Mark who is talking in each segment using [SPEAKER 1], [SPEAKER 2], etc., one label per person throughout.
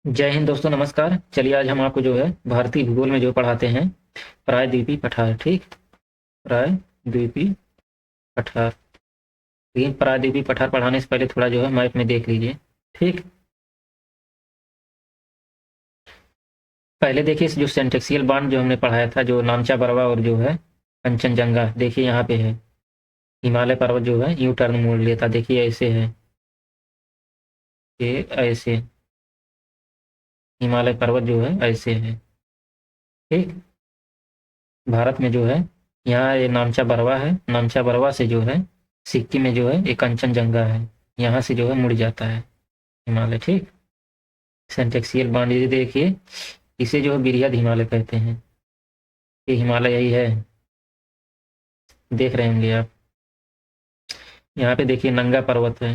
[SPEAKER 1] जय हिंद दोस्तों, नमस्कार। चलिए आज हम आपको जो है भारतीय भूगोल में जो पढ़ाते हैं प्रायद्वीपीय पठार। ठीक, प्रायद्वीपीय पठार। लेकिन प्रायद्वीपीय पठार पढ़ाने से पहले थोड़ा जो है मैप में देख लीजिए। ठीक, पहले देखिए जो सेंटेक्सियल बांड जो हमने पढ़ाया था, जो नामचा बरवा और जो है कंचनजंगा, देखिए यहाँ पे है। हिमालय पर्वत जो है यू टर्न मोड़ लेता, देखिए ऐसे है, ये ऐसे हिमालय पर्वत जो है ऐसे है। ठीक, भारत में जो है यहाँ ये नामचा बरवा है, नामचा बरवा से जो है सिक्किम में जो है ये कंचनजंगा है, यहाँ से जो है मुड़ जाता है हिमालय। ठीक, सेंटेक्सियल बांड ये देखिए, इसे जो है बिरहद हिमालय कहते हैं। ये हिमालय यही है, देख रहे होंगे आप। यहाँ पे देखिए नंगा पर्वत है।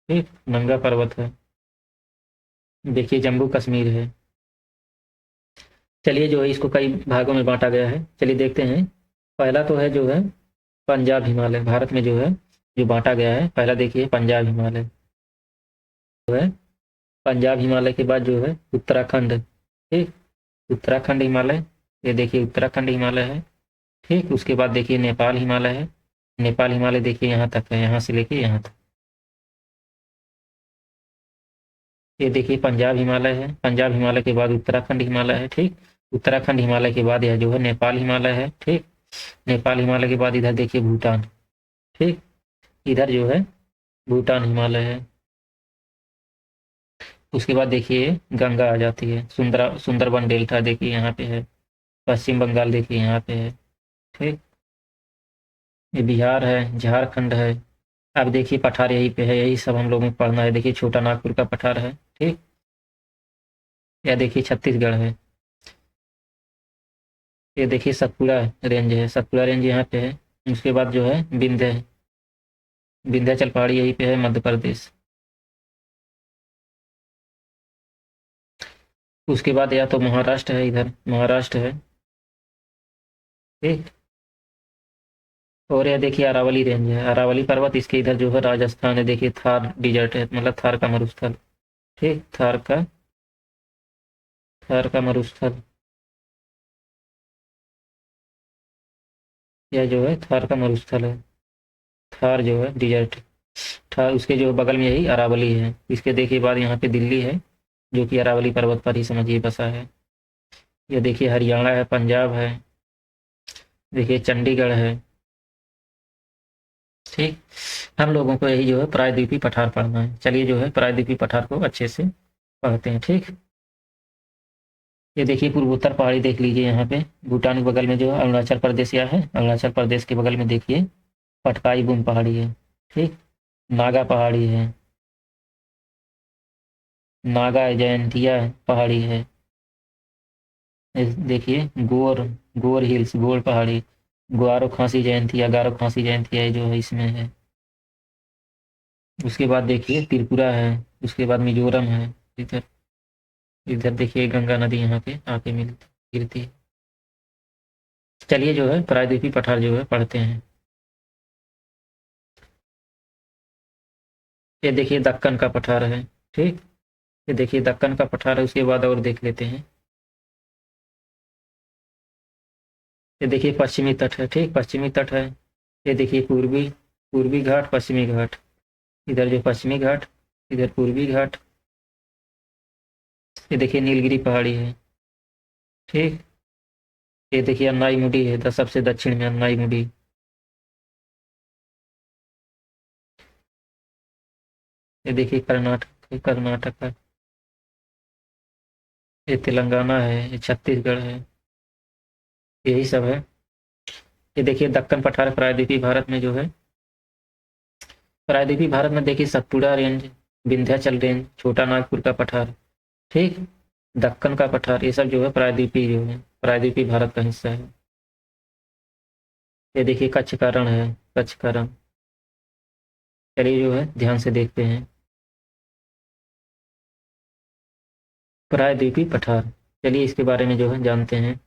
[SPEAKER 1] ठीक, नंगा पर्वत है। देखिए जम्मू कश्मीर है। चलिए जो है इसको कई भागों में बांटा गया है, चलिए देखते हैं। पहला तो है जो है पंजाब हिमालय, भारत में जो है जो बांटा गया है, पहला देखिए पंजाब हिमालय जो है। पंजाब हिमालय के बाद जो है उत्तराखंड। ठीक, उत्तराखंड हिमालय, ये देखिए उत्तराखंड हिमालय है। ठीक, उसके बाद देखिए नेपाल हिमालय है। नेपाल हिमालय देखिए यहाँ तक है, यहाँ से लेके यहाँ तक। ये देखिए पंजाब हिमालय है, पंजाब हिमालय के बाद उत्तराखंड हिमालय है। ठीक, उत्तराखंड हिमालय के बाद यह जो है नेपाल हिमालय है। ठीक, नेपाल हिमालय के बाद इधर देखिए भूटान। ठीक, इधर जो है भूटान हिमालय है। उसके बाद देखिए गंगा आ जाती है, सुंदरबन डेल्टा देखिए यहाँ पे है। पश्चिम बंगाल देखिए यहाँ पे है। ठीक, ये बिहार है, झारखंड है। अब देखिए पठार यहीं पे है, यही सब हम लोगों को पढ़ना है। देखिए छोटा नागपुर का पठार है। ठीक, यह देखिए छत्तीसगढ़ है। ये देखिए सतपुड़ा रेंज है, सतपुड़ा रेंज यहाँ पे है। उसके बाद जो है विंध्याचल पहाड़ी यहीं पे है, मध्य प्रदेश। उसके बाद या तो महाराष्ट्र है, इधर महाराष्ट्र है। ठीक, और यह देखिए अरावली रेंज है, अरावली पर्वत इसके इधर जो है राजस्थान है। देखिए थार डिजर्ट है, मतलब थार का मरुस्थल। ठीक, थार का मरुस्थल, यह जो है थार का मरुस्थल है। थार जो है डिजर्ट, थार उसके जो बगल में यही अरावली है। इसके देखिए बाद यहाँ पे दिल्ली है, जो कि अरावली पर्वत पर ही समझिए बसा है। ये देखिए हरियाणा है, पंजाब है, देखिए चंडीगढ़ है। ठीक, हम लोगों को यही जो है प्रायद्वीपीय पठार पढ़ना है। चलिए जो है प्रायद्वीपीय पठार को अच्छे से पढ़ते हैं। ठीक, ये देखिए पूर्वोत्तर पहाड़ी देख लीजिए यहाँ पे। भूटान के बगल में जो है अरुणाचल प्रदेश या है, अरुणाचल प्रदेश के बगल में देखिए पटकाई बुम पहाड़ी है। ठीक, नागा पहाड़ी है, नागा जयंतिया पहाड़ी है। देखिए गोर, गोर हिल्स, गोर पहाड़ी, गारो खासी जयंतिया, गारो खासी जयंतिया ये जो है इसमें है। उसके बाद देखिए त्रिपुरा है। उसके बाद मिजोरम है। इधर इधर देखिए गंगा नदी यहाँ पे आके मिलती गिरती है। चलिए जो है प्रायद्वीपीय पठार जो है पढ़ते हैं। ये देखिए दक्कन का पठार है। ठीक, ये देखिए दक्कन का पठार है। उसके बाद और देख लेते हैं। ये देखिए पश्चिमी तट है। ठीक, पश्चिमी तट है। ये देखिए पूर्वी पूर्वी घाट, पश्चिमी घाट। इधर जो पश्चिमी घाट, इधर पूर्वी घाट। ये देखिए नीलगिरी पहाड़ी है। ठीक, ये देखिए अन्नाई मुडी है, सबसे दक्षिण में अन्नाई मुडी। ये देखिए कर्नाटक, कर्नाटक है। ये तेलंगाना है, ये छत्तीसगढ़ है। यही सब है। ये देखिए दक्कन पठार प्रायद्वीपीय भारत में जो है, प्रायद्वीपीय भारत में देखिए सतपुड़ा रेंज, विंध्याचल रेंज, छोटा नागपुर का पठार। ठीक, दक्कन का पठार, ये सब जो है प्रायद्वीपीय जो है प्रायद्वीपीय भारत का हिस्सा है। ये देखिए कच्छ का रण है, कच्छ का रण। चलिए जो है ध्यान से देखते हैं प्रायद्वीपीय पठार। चलिए इसके बारे में जो है जानते हैं।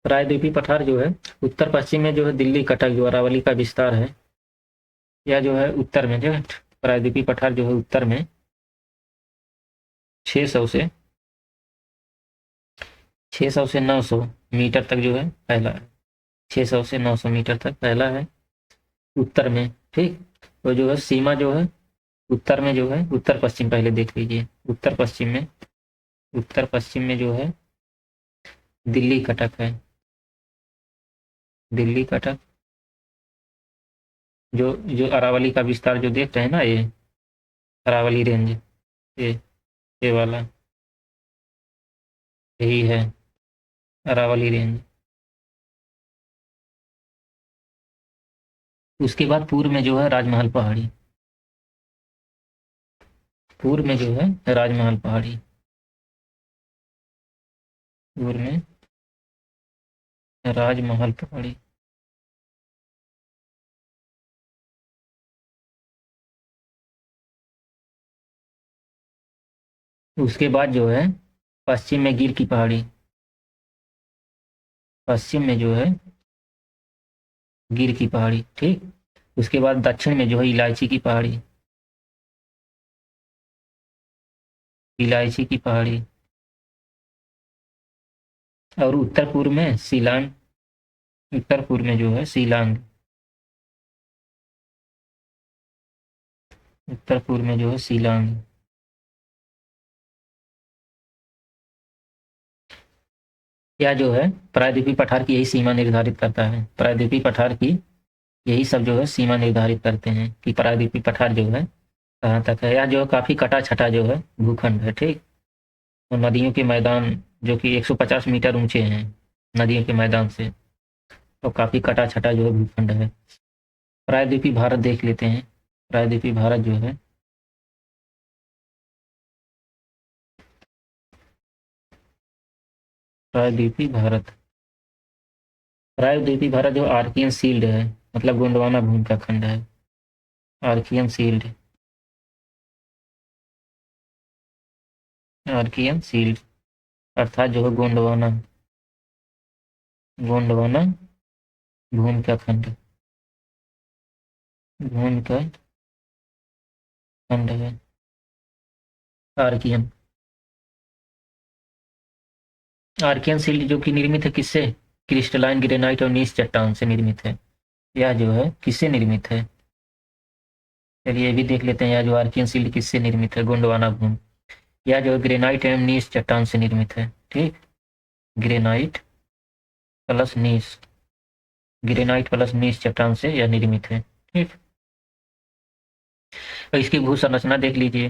[SPEAKER 1] प्रायद्वीपीय पठार जो है उत्तर पश्चिम में जो है दिल्ली कटक जो अरावली का विस्तार है, या जो है उत्तर में जो है प्रायद्वीपीय पठार जो है उत्तर में 600 से 900 मीटर तक जो है फैला है। 600 से 900 मीटर तक फैला है उत्तर में। ठीक। तो जो है सीमा जो है उत्तर में जो है, उत्तर पश्चिम पहले देख लीजिए। उत्तर पश्चिम में जो है दिल्ली कटक है। दिल्ली कटक, जो अरावली का विस्तार जो देख रहे हैं ना, ये अरावली रेंज, ये ये वाला, यही है अरावली रेंज। उसके बाद पूर्व में जो है राजमहल पहाड़ी। पूर्व में जो है राजमहल पहाड़ी। पूर्व में राजमहल पहाड़ी। उसके बाद जो है पश्चिम में गिर की पहाड़ी। पश्चिम में जो है गिर की पहाड़ी। ठीक। उसके बाद दक्षिण में जो है इलायची की पहाड़ी। इलायची की पहाड़ी। और उत्तर पूर्व में सीलांग। उत्तर पूर्व में जो है सीलांग। उत्तर पूर्व में जो है सीलांग। या जो है प्रायद्वीपीय पठार की यही सीमा निर्धारित करता है। प्रायद्वीपीय पठार की यही सब जो है सीमा निर्धारित करते हैं कि प्रायद्वीपीय पठार जो है कहाँ तक है। या जो है काफी कटा छटा जो है भूखंड है। ठीक। और नदियों के मैदान जो कि 150 मीटर ऊंचे हैं नदियों के मैदान से, तो काफी कटा छटा जो है भूखंड है। प्रायद्वीपीय भारत देख लेते हैं। प्रायद्वीपीय भारत जो है, प्रायद्वीपीय भारत, प्रायद्वीपीय भारत जो आर्कियन शील्ड है, मतलब गोंडवाना भूमि का खंड है। Archaean shield. आर्कियन शील्ड अर्थात जो है गोंडवाना, गोंडवाना भूमि का खंड, भूमि का खंड है आर्कियन। आर्कियन शील्ड जो कि निर्मित है किससे? क्रिस्टलाइन ग्रेनाइट और नीस चट्टान से निर्मित है। यह जो है किससे निर्मित है? चलिए ये भी देख लेते हैं। यह जो आर्कियन शील्ड किससे निर्मित है? गोंडवाना भूमि। यह जो है ग्रेनाइट एवं नीस चट्टान से निर्मित है। ठीक। ग्रेनाइट प्लस नीस, ग्रेनाइट प्लस नीस चट्टान से यह निर्मित है। ठीक। तो इसकी भू संरचना देख लीजिए।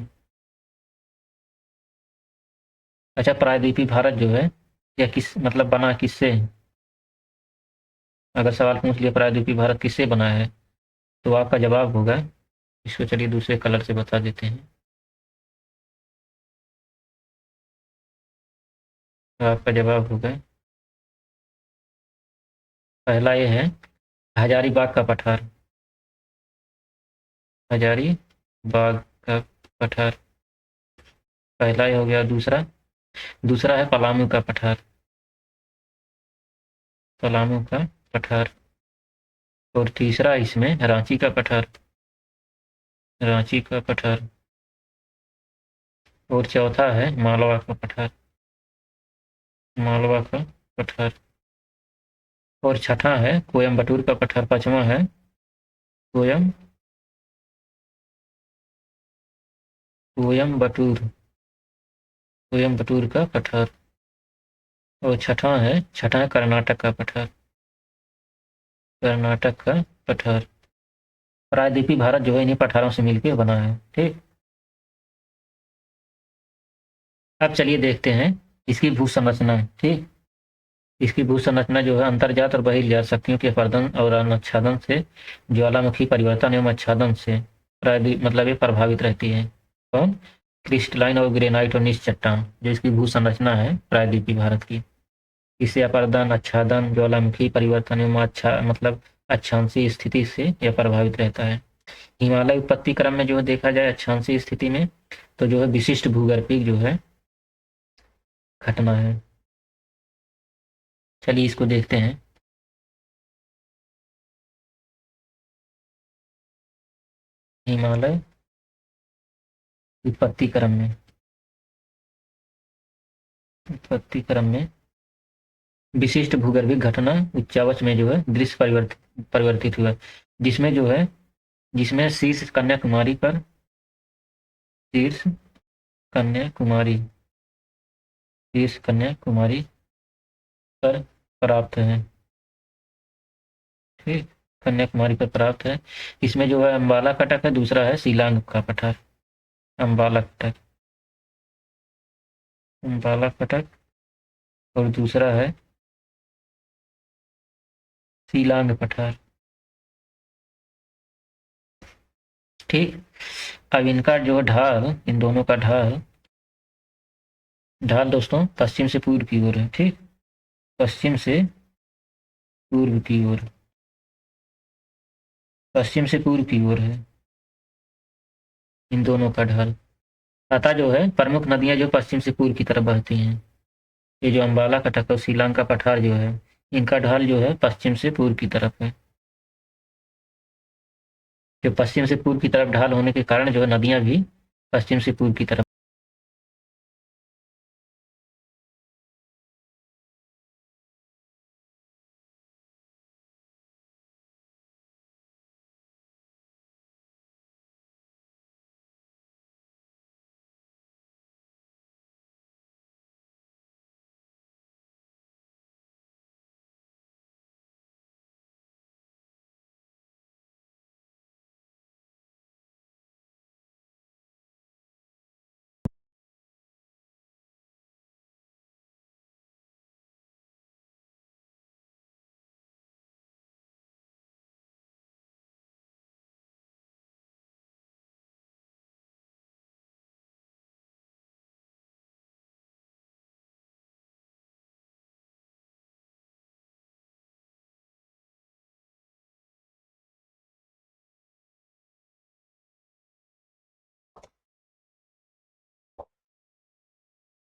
[SPEAKER 1] अच्छा, प्रायद्वीपीय भारत जो है यह किस मतलब बना किससे? अगर सवाल पूछ लिया प्रायद्वीपीय भारत किससे बना है, तो आपका जवाब होगा, इसको चलिए दूसरे कलर से बता देते हैं। तो आपका जवाब होगा, पहला ये है हजारीबाग का पठार। हजारीबाग का पठार पहला ये हो गया। दूसरा, दूसरा है पलामू का पठार। पलामू का पठार। और तीसरा इसमें रांची का पठार। रांची का पठार। और चौथा है मालवा का पठार। मालवा का पठार। और छठा है कोयम्बटूर का पठार। पांचवा है कोयम कोयम्बटूर, कोयम्बटूर का पठार। और छठा है कर्नाटक का पठार। कर्नाटक का पठार। प्रायद्वीपीय भारत जो है इन्हीं पठारों से मिलकर बना है। ठीक। अब चलिए देखते हैं इसकी भू संरचना। ठीक। इसकी भू संरचना जो है अंतर्जात और बहिर्जात शक्तियों के अपरदन और आच्छादन से, ज्वालामुखी परिवर्तन एवं आच्छादन से प्रायद्वीप मतलब ये प्रभावित रहती है। कौन? क्रिस्टलाइन और ग्रेनाइट और निस चट्टान जो इसकी भू संरचना है प्रायद्वीपीय भारत की। इससे अपर्दन, आच्छादन, ज्वालामुखी परिवर्तन एवं अच्छा मतलब अक्षांशीय स्थिति से यह प्रभावित रहता है। हिमालय उत्पत्ति क्रम में जो है देखा जाए अक्षांशीय स्थिति में, तो जो है विशिष्ट भूगर्भिक जो है घटना है। चलिए इसको देखते हैं। हिमालय उत्पत्ति क्रम में उत्पत्ति क्रम में विशिष्ट भूगर्भिक घटना उच्चावच में जो है दृश्य परिवर्तित हुआ, जिसमें जो है जिसमें शीर्ष कन्याकुमारी शीर्ष कन्याकुमारी पर प्राप्त है। ठीक, कन्याकुमारी पर प्राप्त है। इसमें जो है अम्बाला कटक है, दूसरा है शिलांग का पठार। अम्बाला कटक, अम्बाला कटक, और दूसरा है शिलांग पठार। ठीक, अब इनका जो ढाल, इन दोनों का ढाल ढाल दोस्तों पश्चिम से पूर्व की ओर है। ठीक, पश्चिम से पूर्व की ओर, पश्चिम से पूर्व की ओर है इन दोनों का ढाल। अतः जो है प्रमुख नदियां जो पश्चिम से पूर्व की तरफ बहती हैं, ये जो अम्बाला कटक और शिलांग का पठार जो है, इनका ढाल जो है पश्चिम से पूर्व की तरफ है। जो पश्चिम से पूर्व की तरफ ढाल होने के कारण जो है नदियां भी पश्चिम से पूर्व की तरफ।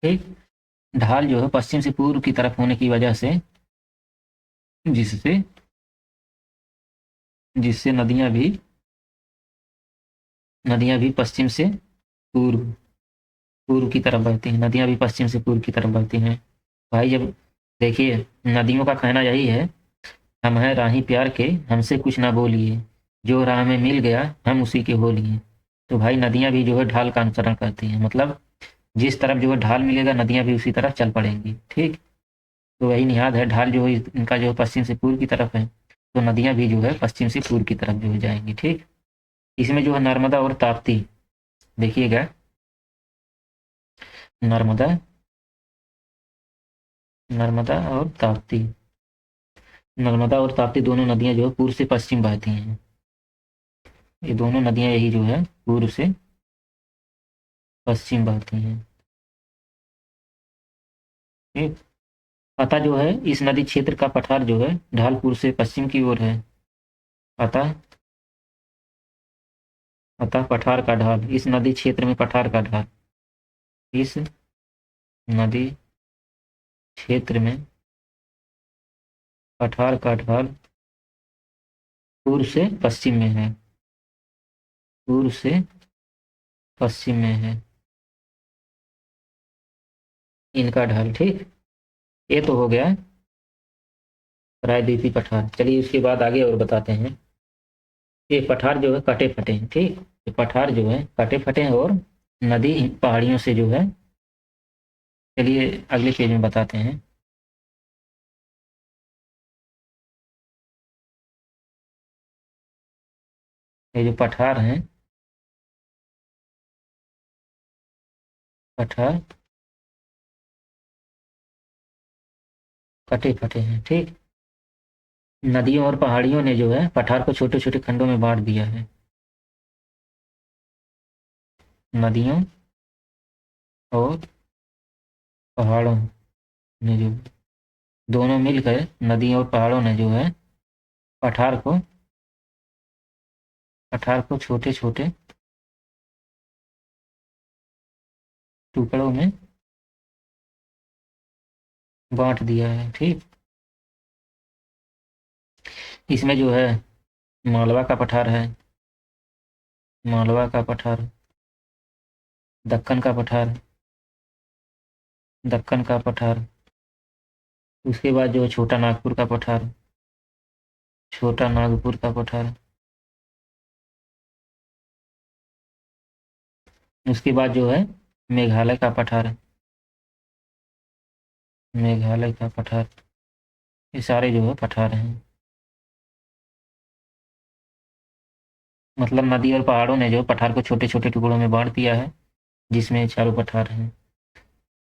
[SPEAKER 1] ठीक, ढाल जो है पश्चिम से पूर्व की तरफ होने की वजह से जिससे जिससे नदियां भी पश्चिम से पूर्व पूर्व की तरफ बहती हैं। नदियां भी पश्चिम से पूर्व की तरफ बहती हैं। भाई जब देखिए, नदियों का कहना यही है, हम हैं राही प्यार के, हमसे कुछ ना बोलिए, जो राह में मिल गया हम उसी के हो लिए। तो भाई नदियां भी जो है ढाल का अनुसरण करती हैं, मतलब जिस तरफ जो है ढाल मिलेगा नदियां भी उसी तरफ चल पड़ेंगी। ठीक, तो वही निहाद है, ढाल जो है इनका जो है पश्चिम से पूर्व की तरफ है, तो नदियां भी जो है पश्चिम से पूर्व की तरफ जो है जाएंगी। ठीक, इसमें जो है नर्मदा और ताप्ती, देखिएगा, नर्मदा नर्मदा और ताप्ती, नर्मदा और ताप्ती दोनों नदियां जो है पूर्व से पश्चिम बहती हैं। ये दोनों नदियां यही जो है पूर्व से पश्चिम बहती हैं। ठीक, अतः जो है इस नदी क्षेत्र का पठार जो है ढालपुर से पश्चिम की ओर है। अतः अतः पठार का ढाल, इस नदी क्षेत्र में पठार का ढाल, इस नदी क्षेत्र में पठार का ढाल पूर्व से पश्चिम में है, पूर्व से पश्चिम में है इनका ढाल। ठीक, ये तो हो गया प्रायद्वीपीय पठार। चलिए उसके बाद आगे और बताते हैं। ये पठार जो है कटे फटे हैं। ठीक, ये पठार जो है कटे फटे हैं और नदी इन पहाड़ियों से जो है, चलिए अगले पेज में बताते हैं। ये जो पठार हैं, पठार कटे फटे हैं। ठीक, नदियों और पहाड़ियों ने जो है पठार को छोटे छोटे खंडों में बांट दिया है। नदियों और पहाड़ों ने जो, दोनों मिलकर नदियों और पहाड़ों ने जो है पठार को पठार को छोटे छोटे टुकड़ों में बांट दिया है। ठीक, इसमें जो है मालवा का पठार है, मालवा का पठार, दक्कन का पठार, दक्कन का पठार। उसके बाद जो है छोटा नागपुर का पठार, छोटा नागपुर का पठार। उसके बाद जो है मेघालय का पठार, मेघालय का पठार। ये सारे जो है पठार हैं। मतलब नदी और पहाड़ों ने जो पठार को छोटे छोटे टुकड़ों में बांट दिया है, जिसमें चारों पठार हैं।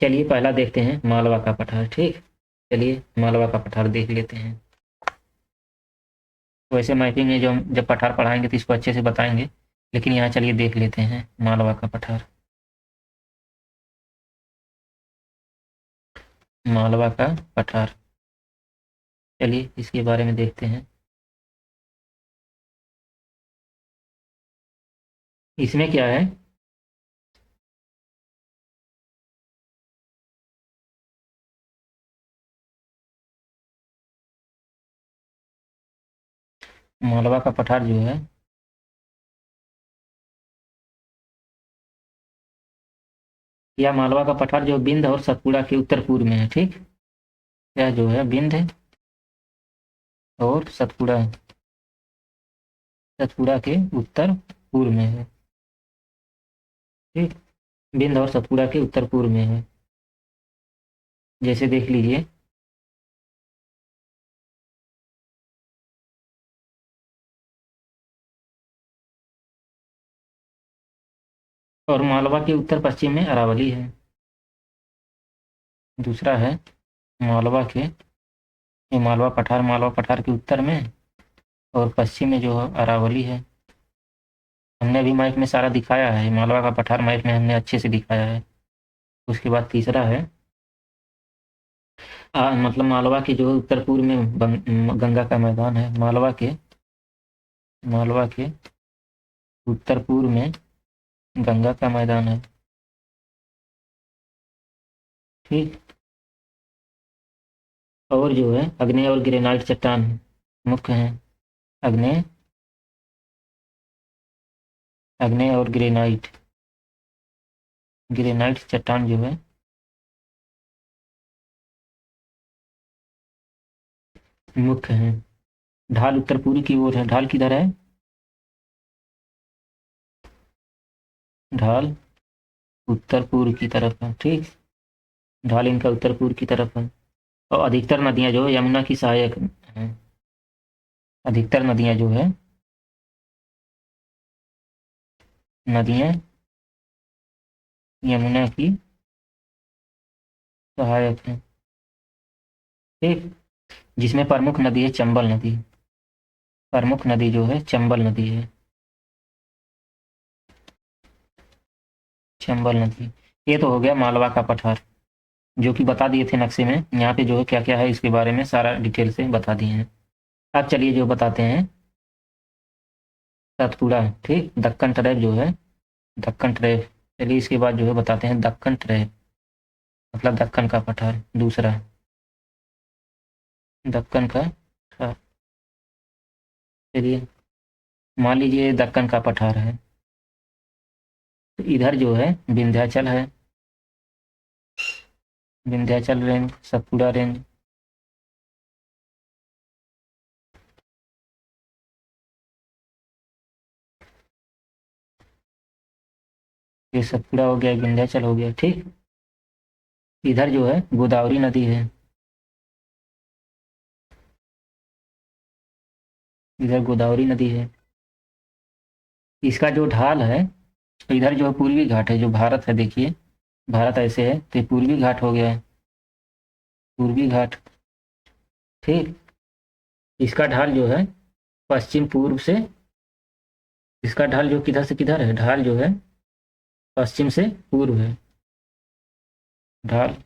[SPEAKER 1] चलिए पहला देखते हैं मालवा का पठार। ठीक, चलिए मालवा का पठार देख लेते हैं। वैसे मैपिंग में जो हम जब पठार पढ़ाएंगे तो इसको अच्छे से बताएंगे, लेकिन यहाँ चलिए देख लेते हैं मालवा का पठार। मालवा का पठार, चलिए इसके बारे में देखते हैं। इसमें क्या है, मालवा का पठार जो है, या मालवा का पठार जो बिंद और सतपुड़ा के उत्तर पूर्व में है। ठीक, यह जो है बिंद है और सतपुड़ा, सतपुड़ा के उत्तर पूर्व में है। ठीक, बिंद और सतपुड़ा के उत्तर पूर्व में है। जैसे देख लीजिए, और मालवा के उत्तर पश्चिम में अरावली है। दूसरा है मालवा के, ये मालवा पठार के उत्तर में और पश्चिम में जो है अरावली है। हमने अभी मैप में सारा दिखाया है, मालवा का पठार मैप में हमने अच्छे से दिखाया है। उसके बाद तीसरा है मतलब मालवा के जो उत्तर पूर्व में गंगा का मैदान है। मालवा के उत्तर पूर्व में गंगा का मैदान है। ठीक, और जो है अग्नेय और ग्रेनाइट चट्टान मुख्य हैं। अग्नेय, अग्नेय और ग्रेनाइट, ग्रेनाइट चट्टान जो है मुख्य हैं। ढाल उत्तर पूर्व की ओर है। ढाल किधर है, ढाल उत्तर पूर्व की तरफ है। ठीक, ढाल इनका उत्तर पूर्व की तरफ है। और अधिकतर नदियां जो है यमुना की सहायक हैं। अधिकतर नदियां जो है, नदियां यमुना की सहायक हैं। ठीक, जिसमें प्रमुख नदी है चंबल नदी। प्रमुख नदी जो है चंबल नदी है, चंबल नदी। ये तो हो गया मालवा का पठार, जो कि बता दिए थे नक्शे में। यहाँ पे जो है क्या क्या है इसके बारे में सारा डिटेल से बता दिए हैं। अब चलिए जो बताते हैं सतपुड़ा। ठीक, दक्कन ट्रैप जो है, दक्कन ट्रैप। चलिए इसके बाद जो है बताते हैं दक्कन ट्रैप, मतलब दक्कन का पठार दूसरा, दक्कन का पठार। चलिए मान लीजिए दक्कन का पठार है, तो इधर जो है विंध्याचल है, विंध्याचल रेंज, सतपुड़ा रेंज। ये सतपुड़ा हो गया, विंध्याचल हो गया। ठीक, इधर जो है गोदावरी नदी है, इधर गोदावरी नदी है। इसका जो ढाल है, तो इधर जो है पूर्वी घाट है, जो भारत है। देखिए भारत ऐसे है तो ये पूर्वी घाट हो गया है, पूर्वी घाट। ठीक, इसका ढाल जो है पश्चिम पूर्व से, इसका ढाल जो किधर से किधर है, ढाल जो है पश्चिम से पूर्व है। ढाल,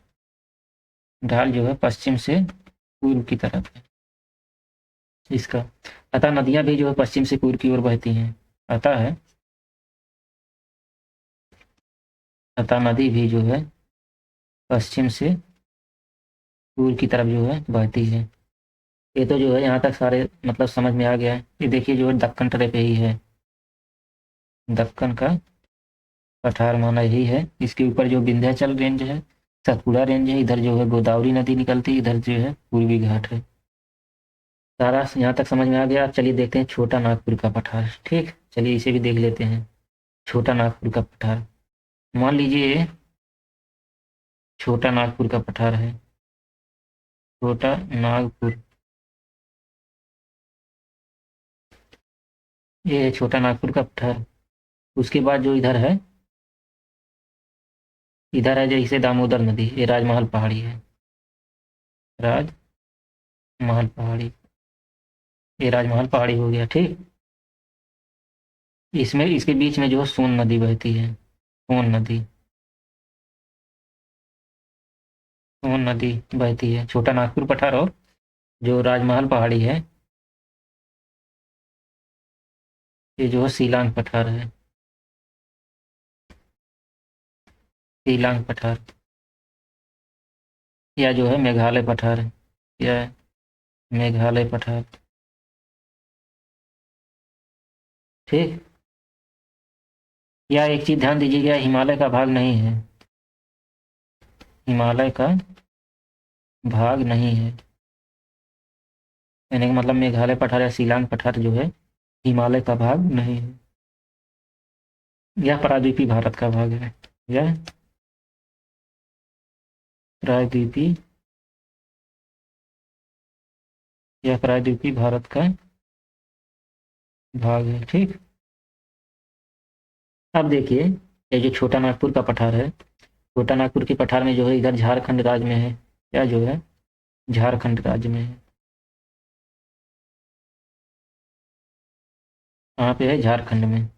[SPEAKER 1] ढाल जो है पश्चिम से पूर्व की तरफ है इसका। अतः नदियां भी जो है पश्चिम से पूर्व की ओर बहती हैं। अतः है, अतः नदी भी जो है पश्चिम से पूर्व की तरफ जो है बहती है। ये तो जो है यहाँ तक सारे मतलब समझ में आ गया है। ये देखिए जो है दक्कन तट पे ही है, दक्कन का पठार माना यही है। इसके ऊपर जो विंध्याचल रेंज है, सतपुड़ा रेंज है, इधर जो है गोदावरी नदी निकलती है, इधर जो है पूर्वी घाट है। सारा यहाँ तक समझ में आ गया। अब चलिए देखते हैं छोटा नागपुर का पठार। ठीक, चलिए इसे भी देख लेते हैं। छोटा नागपुर का पठार, मान लीजिए छोटा नागपुर का पठार है। छोटा नागपुर, ये है छोटा नागपुर का पठार। उसके बाद जो इधर है, इधर है जैसे दामोदर नदी, ये राजमहल पहाड़ी है। राजमहल पहाड़ी, ये राजमहल पहाड़ी हो गया। ठीक, इसमें इसके बीच में जो है सोन नदी बहती है। सोन नदी, सोन नदी बहती है। छोटा नागपुर पठार और जो राजमहल पहाड़ी है, ये जो है सीलांग पठार है। सीलांग पठार, या जो है मेघालय पठार है, या मेघालय पठार। ठीक, या एक चीज ध्यान दीजिएगा, हिमालय का भाग नहीं है। हिमालय का भाग नहीं है, यानी कि मतलब मेघालय पठार या शिलांग पठार जो है हिमालय का भाग नहीं है। यह प्रायद्वीपीय भारत का भाग है। यह प्रायद्वीपीय, यह प्रायद्वीपीय भारत का भाग है। ठीक, अब देखिए ये जो छोटा नागपुर का पठार है, छोटा नागपुर के पठार में जो है इधर झारखंड राज्य में है। क्या जो है झारखंड राज्य में है। कहाँ पे है? झारखंड में।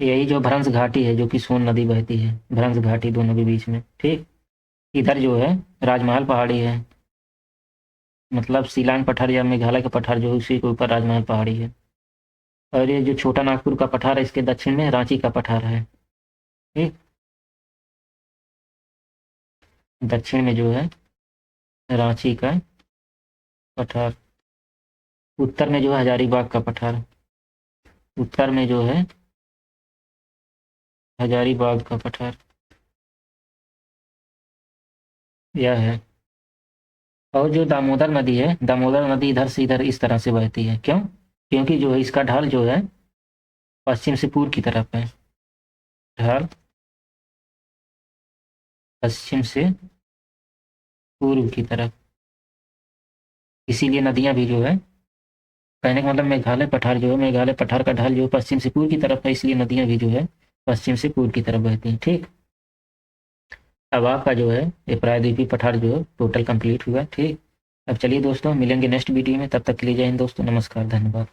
[SPEAKER 1] यही जो भ्रंश घाटी है, जो कि सोन नदी बहती है, भ्रंश घाटी दोनों के बीच में। ठीक, इधर जो है राजमहल पहाड़ी है, मतलब शिलांग पठार या मेघालय का पठार जो है उसी के ऊपर राजमहल पहाड़ी है। और ये जो छोटा नागपुर का पठार है, इसके दक्षिण में रांची का पठार है। ठीक, दक्षिण में जो है रांची का पठार। उत्तर में जो है हजारीबाग का पठार। उत्तर में जो है हजारीबाग का पठार, यह है। और जो दामोदर नदी है, दामोदर नदी इधर से इधर इस तरह से बहती है। क्यों? क्योंकि जो है इसका ढाल जो है पश्चिम से पूर्व की तरफ है। ढाल पश्चिम से पूर्व की तरफ, इसीलिए नदियां भी जो है, कहने का मतलब मेघालय पठार जो है, मेघालय पठार का ढाल जो है पश्चिम से पूर्व की तरफ है, इसलिए नदियां भी जो है पश्चिम से पूर्व की तरफ बहती हैं। ठीक, अब आपका जो है ये प्रायद्वीपीय पठार जो है टोटल कंप्लीट हुआ। ठीक, अब चलिए दोस्तों मिलेंगे नेक्स्ट वीडियो में, तब तक के लिए जय हिंद दोस्तों, नमस्कार, धन्यवाद।